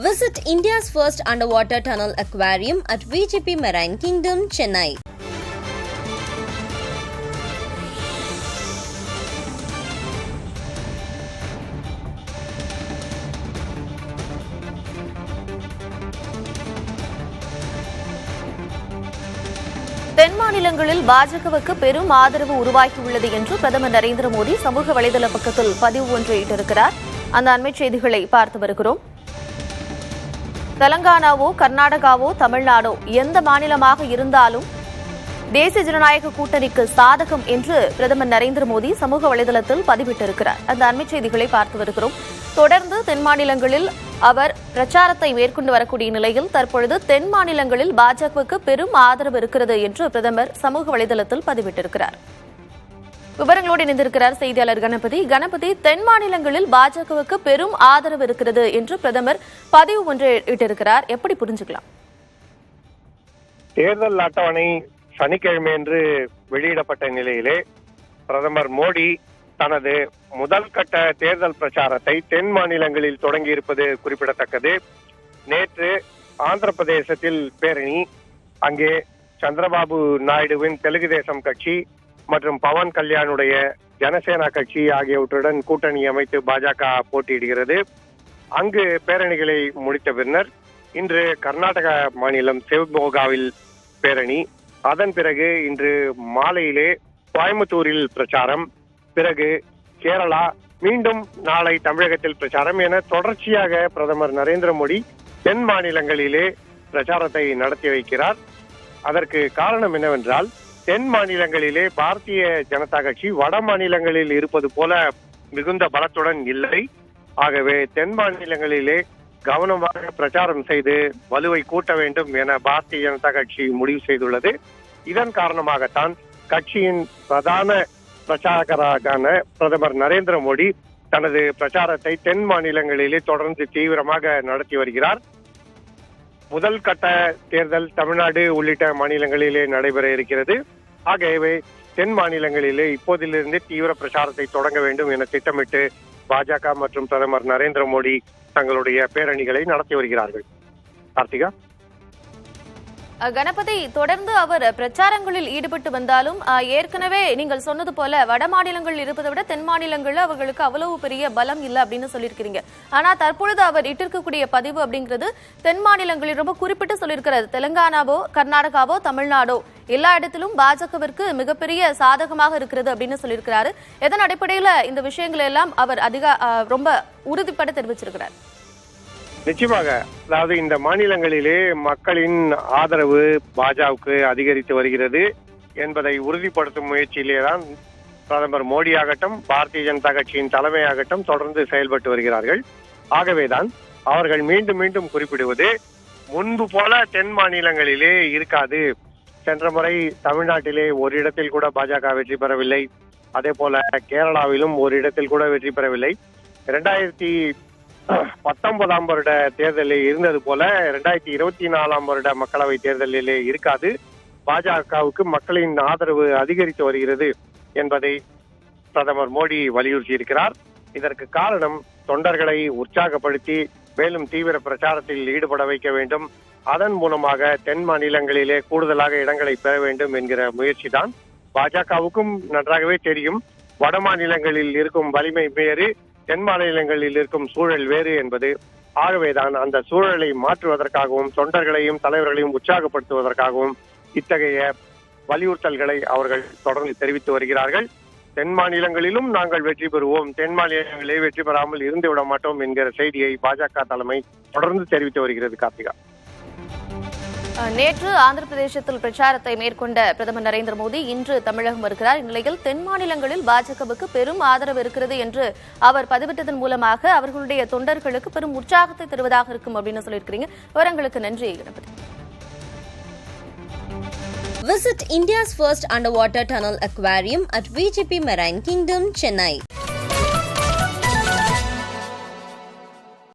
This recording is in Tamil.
Visit India's first underwater tunnel aquarium at VGP Marine Kingdom, Chennai. தென் மாநிலங்களில் பாஜகவுக்கு பெரும் ஆதரவு உருவாகியுள்ளது என்று பிரதமர் நரேந்திர மோடி சமூக வலைதள பக்கத்தில் பதிவு ஒன்றை இட்டிருக்கிறார். அந்த அண்மைச் செய்திகளை பார்த்து வருகிறோம். தெலங்கானாவோ கர்நாடகாவோ தமிழ்நாடோ எந்த மாநிலமாக இருந்தாலும் தேசிய ஜனநாயக கூட்டணிக்கு சாதகம் என்று பிரதமர் நரேந்திர மோடி சமூக வலைதளத்தில் பதிவிட்டிருக்கிறார். அந்த அண்மைச் செய்திகளை பார்த்து வருகிறோம். தொடர்ந்து தென் மாநிலங்களில் அவர் பிரச்சாரத்தை மேற்கொண்டு வரக்கூடிய நிலையில் தற்பொழுது தென் மாநிலங்களில் பாஜகவுக்கு பெரும் ஆதரவு இருக்கிறது என்று பிரதமர் சமூக வலைதளத்தில் பதிவிட்டிருக்கிறார். விவரங்களோடு இணைந்திருக்கிறார் செய்தியாளர் கணபதி. தென் மாநிலங்களில் பாஜகவுக்கு பெரும் ஆதரவு இருக்கிறது என்று பிரதமர் பதிவு ஒன்று இட்டிருக்கிறார். எப்படி புரிஞ்சுக்கலாம்? தேர்தல் அட்டவணை சனிக்கிழமையன்று வெளியிடப்பட்ட நிலையிலே பிரதமர் மோடி தனது முதல் கட்ட தேர்தல் பிரச்சாரத்தை தென் மாநிலங்களில் தொடங்கியிருப்பது குறிப்பிடத்தக்கது. நேற்று ஆந்திர பிரதேசத்தில் பேரணி, அங்கே சந்திரபாபு நாயுடுவின் தெலுங்கு தேசம் கட்சி மற்றும் பவன் கல்யாணுடைய ஜனசேனா கட்சி ஆகியவற்றுடன் கூட்டணி அமைத்து பாஜக போட்டியிடுகிறது. அங்கு பேரணிகளை முடித்த பின்னர் இன்று கர்நாடக மாநிலம் சிவமோகாவில் பேரணி, அதன் பிறகு இன்று மாலையிலே கோயம்புத்தூரில் பிரச்சாரம், பிறகு கேரளா, மீண்டும் நாளை தமிழகத்தில் பிரச்சாரம் என தொடர்ச்சியாக பிரதமர் நரேந்திர மோடி தென் மாநிலங்களிலே பிரச்சாரத்தை நடத்தி வைக்கிறார். அதற்கு காரணம் என்னவென்றால், தென் மாநிலங்களிலே பாரதிய ஜனதா கட்சி வட மாநிலங்களில் இருப்பது போல மிகுந்த பலத்துடன் இல்லை. ஆகவே தென் மாநிலங்களிலே கவனமாக பிரச்சாரம் செய்து வலுவை கூட்ட வேண்டும் என பாரதிய ஜனதா கட்சி முடிவு செய்துள்ளது. இதன் காரணமாகத்தான் கட்சியின் பிரதான பிரச்சாரகரான பிரதமர் நரேந்திர மோடி தனது பிரச்சாரத்தை தென் மாநிலங்களிலே தொடர்ந்து தீவிரமாக நடத்தி வருகிறார். முதல் கட்ட தேர்தல் தமிழ்நாடு உள்ளிட்ட மாநிலங்களிலே நடைபெற இருக்கிறது. ஆகவே தென் மாநிலங்களிலே இப்போதிலிருந்து தீவிர பிரச்சாரத்தை தொடங்க வேண்டும் என திட்டமிட்டு பாஜக மற்றும் பிரதமர் நரேந்திர மோடி தங்களுடைய பேரணிகளை நடத்தி வருகிறார்கள். கார்த்திகா. கணபதி, தொடர்ந்து அவர் பிரச்சாரங்களில் ஈடுபட்டு வந்தாலும் ஏற்கனவே நீங்கள் சொன்னது போல வட மாநிலங்கள் இருப்பதை விட தென் மாநிலங்கள்ல அவர்களுக்கு அவ்வளவு பெரிய பலம் இல்லை அப்படின்னு சொல்லியிருக்கிறீங்க. ஆனா தற்பொழுது அவர் இட்டிருக்கக்கூடிய பதிவு அப்படிங்கிறது தென் மாநிலங்களில் ரொம்ப குறிப்பிட்டு சொல்லியிருக்கிறார். தெலுங்கானாவோ கர்நாடகாவோ தமிழ்நாடோ எல்லா இடத்திலும் பாஜகவிற்கு மிகப்பெரிய சாதகமாக இருக்கிறது அப்படின்னு சொல்லியிருக்கிறாரு. எதன் அடிப்படையில இந்த விஷயங்களை எல்லாம் அவர் ரொம்ப உறுதிப்பட தெரிவிச்சிருக்கிறார்? நிச்சயமாக, அதாவது இந்த மாநிலங்களிலே மக்களின் ஆதரவு பாஜகவுக்கு அதிகரித்து வருகிறது என்பதை உறுதிப்படுத்தும் முயற்சியிலேதான் பிரதமர் மோடி ஆகட்டும், பாரதிய ஜனதா கட்சியின் தலைமையாகட்டும் தொடர்ந்து செயல்பட்டு வருகிறார்கள். ஆகவேதான் அவர்கள் மீண்டும் மீண்டும் குறிப்பிடுவது முன்பு போல தென் மாநிலங்களிலே இருக்காது. சென்ற முறை தமிழ்நாட்டிலே ஒரு இடத்தில் கூட பாஜக வெற்றி பெறவில்லை. அதே போல கேரளாவிலும் ஒரு இடத்தில் கூட வெற்றி பெறவில்லை. 2019 வருட தேர்தலில் இருந்தது போல 2024 வருட மக்களவை தேர்தலிலே இருக்காது. பாஜகவுக்கு மக்களின் ஆதரவு அதிகரித்து வருகிறது என்பதை பிரதமர் மோடி வலியுறுத்தி இருக்கிறார். இதற்கு காரணம் தொண்டர்களை உற்சாகப்படுத்தி மேலும் தீவிர பிரச்சாரத்தில் ஈடுபட வைக்க வேண்டும், அதன் மூலமாக தென் மாநிலங்களிலே கூடுதலாக இடங்களை பெற வேண்டும் என்கிற முயற்சி தான். பாஜகவுக்கும் நன்றாகவே தெரியும், வட மாநிலங்களில் இருக்கும் வலிமை வேறு, தென் மாநிலங்களில் இருக்கும் சூழல் வேறு என்பது. ஆகவேதான் அந்த சூழலை மாற்றுவதற்காகவும் தொண்டர்களையும் தலைவர்களையும் உற்சாகப்படுத்துவதற்காகவும் இத்தகைய வலியுறுத்தல்களை அவர்கள் தொடர்ந்து தெரிவித்து வருகிறார்கள். தென் மாநிலங்களிலும் நாங்கள் வெற்றி பெறுவோம், தென் மாநிலங்களே வெற்றி பெறாமல் இருந்து விட மாட்டோம் என்கிற செய்தியை பாஜக தலைமை தொடர்ந்து தெரிவித்து வருகிறது. கார்த்திகா. நேற்று ஆந்திர பிரதேசத்தில் பிரச்சாரத்தை மேற்கொண்ட பிரதமர் நரேந்திர மோடி இன்று தமிழகம் வருகிறார். இந்நிலையில் தென் மாநிலங்களில் பாஜகவுக்கு பெரும் ஆதரவு இருக்கிறது என்று அவர் பதிவிட்டதன் மூலமாக அவர்களுடைய தொண்டர்களுக்கு பெரும் உற்சாகத்தை தருவதாக இருக்கும் அப்படின்னு சொல்லியிருக்கிறீங்க. விவரங்களுக்கு நன்றி Ganapathi. Visit India's first underwater tunnel aquarium at VGP Marine Kingdom, Chennai.